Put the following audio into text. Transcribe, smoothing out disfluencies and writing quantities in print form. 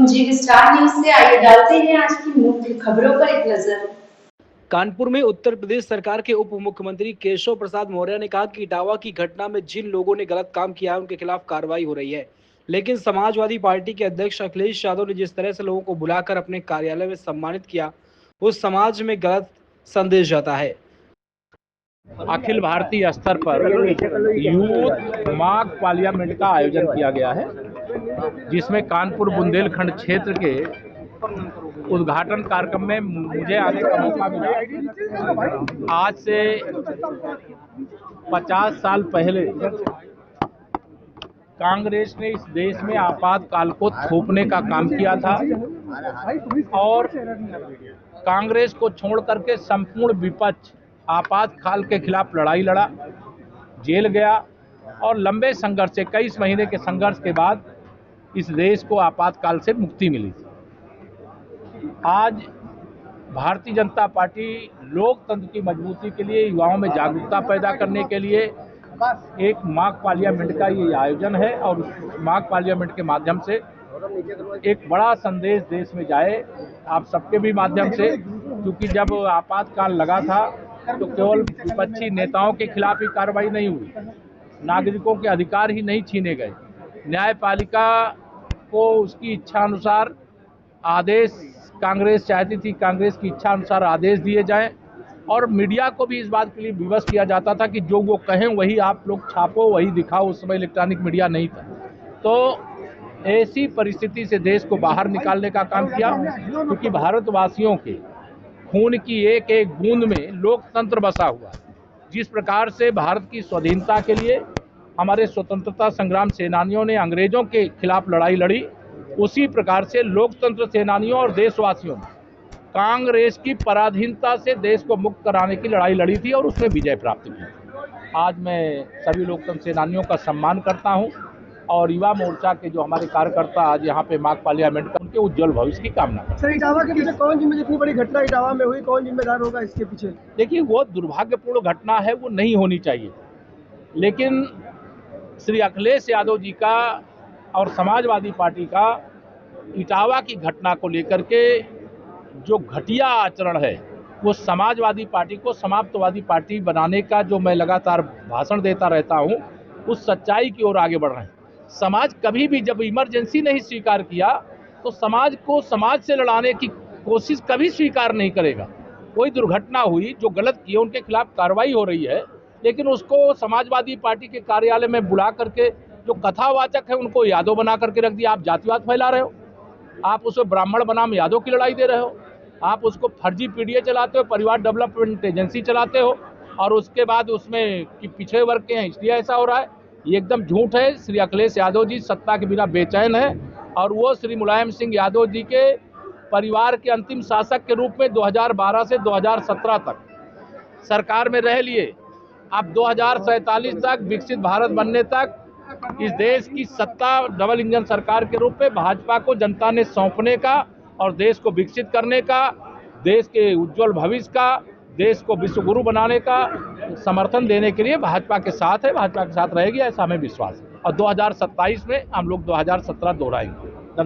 जी star news से आइए डालते हैं आज की मुख्य खबरों पर एक नजर। कानपुर में उत्तर प्रदेश सरकार के उप मुख्यमंत्री केशव प्रसाद मौर्य ने कहा कि इटावा की घटना में जिन लोगों ने गलत काम किया है उनके खिलाफ कार्रवाई हो रही है, लेकिन समाजवादी पार्टी के अध्यक्ष अखिलेश यादव ने जिस तरह से लोगों को बुलाकर अपने कार्यालय में सम्मानित किया, वो समाज में गलत संदेश जाता है। अखिल भारतीय स्तर पर यूथ मॉक पार्लियामेंट का आयोजन किया गया है, जिसमें कानपुर बुंदेलखंड क्षेत्र के उद्घाटन कार्यक्रम में मुझे आने का मौका मिला। आज से 50 साल पहले कांग्रेस ने इस देश में आपातकाल को थोपने का काम किया था और कांग्रेस को छोड़ करके संपूर्ण विपक्ष आपातकाल के खिलाफ लड़ाई लड़ा, जेल गया और लंबे संघर्ष से 21 महीने के संघर्ष के बाद इस देश को आपातकाल से मुक्ति मिली थी। आज भारतीय जनता पार्टी लोकतंत्र की मजबूती के लिए, युवाओं में जागरूकता पैदा करने के लिए एक मॉक पार्लियामेंट का ये आयोजन है और उस मॉक पार्लियामेंट के माध्यम से एक बड़ा संदेश देश में जाए, आप सबके भी माध्यम से, क्योंकि जब आपातकाल लगा था तो केवल विपक्षी नेताओं के खिलाफ ही कार्रवाई नहीं हुई, नागरिकों के अधिकार ही नहीं छीने गए, न्यायपालिका को उसकी इच्छा अनुसार आदेश, कांग्रेस चाहती थी कांग्रेस की इच्छा अनुसार आदेश दिए जाएं और मीडिया को भी इस बात के लिए विवश किया जाता था कि जो वो कहें वही आप लोग छापो, वही दिखाओ। उस समय इलेक्ट्रॉनिक मीडिया नहीं था, तो ऐसी परिस्थिति से देश को बाहर निकालने का काम किया, क्योंकि भारतवासियों के खून की एक एक बूंद में लोकतंत्र बसा हुआ। जिस प्रकार से भारत की स्वाधीनता के लिए हमारे स्वतंत्रता संग्राम सेनानियों ने अंग्रेजों के खिलाफ लड़ाई लड़ी, उसी प्रकार से लोकतंत्र सेनानियों और देशवासियों ने कांग्रेस की पराधीनता से देश को मुक्त कराने की लड़ाई लड़ी थी और उसमें विजय प्राप्त की। आज मैं सभी लोकतंत्र सेनानियों का सम्मान करता हूं और युवा मोर्चा के जो हमारे कार्यकर्ता आज यहाँ पे मॉक पार्लियामेंट का, उनके उज्जवल भविष्य की कामना करता हूं। सर, इटावा के पीछे कौन जिम्मेदार, इतनी बड़ी घटना इटावा में हुई, कौन जिम्मेदार होगा इसके पीछे? देखिए, वो दुर्भाग्यपूर्ण घटना है, वो नहीं होनी चाहिए, लेकिन श्री अखिलेश यादव जी का और समाजवादी पार्टी का इटावा की घटना को लेकर के जो घटिया आचरण है, वो समाजवादी पार्टी को समाप्तवादी पार्टी बनाने का जो मैं लगातार भाषण देता रहता हूं, उस सच्चाई की ओर आगे बढ़ रहे हैं। समाज कभी भी जब इमरजेंसी नहीं स्वीकार किया तो समाज को समाज से लड़ाने की कोशिश कभी स्वीकार नहीं करेगा। कोई दुर्घटना हुई, जो गलत किए उनके खिलाफ कार्रवाई हो रही है, लेकिन उसको समाजवादी पार्टी के कार्यालय में बुला करके जो कथावाचक है उनको यादव बना करके रख दिया। आप जातिवाद फैला रहे हो, आप उसको ब्राह्मण बनाम यादव की लड़ाई दे रहे हो, आप उसको फर्जी पीडीए चलाते हो, परिवार डेवलपमेंट एजेंसी चलाते हो और उसके बाद उसमें कि पिछड़े वर्ग के हैं इसलिए ऐसा हो रहा है। ये एकदम झूठ है। श्री अखिलेश यादव जी सत्ता के बिना बेचैन है और वो श्री मुलायम सिंह यादव जी के परिवार के अंतिम शासक के रूप में 2012 से 2017 तक सरकार में रह लिए। अब 2047 तक विकसित भारत बनने तक इस देश की सत्ता डबल इंजन सरकार के रूप में भाजपा को जनता ने सौंपने का और देश को विकसित करने का, देश के उज्जवल भविष्य का, देश को विश्व गुरु बनाने का समर्थन देने के लिए भाजपा के साथ है, भाजपा के साथ रहेगी, ऐसा हमें विश्वास है। और 2027 में हम लोग 2017 दोहराएंगे।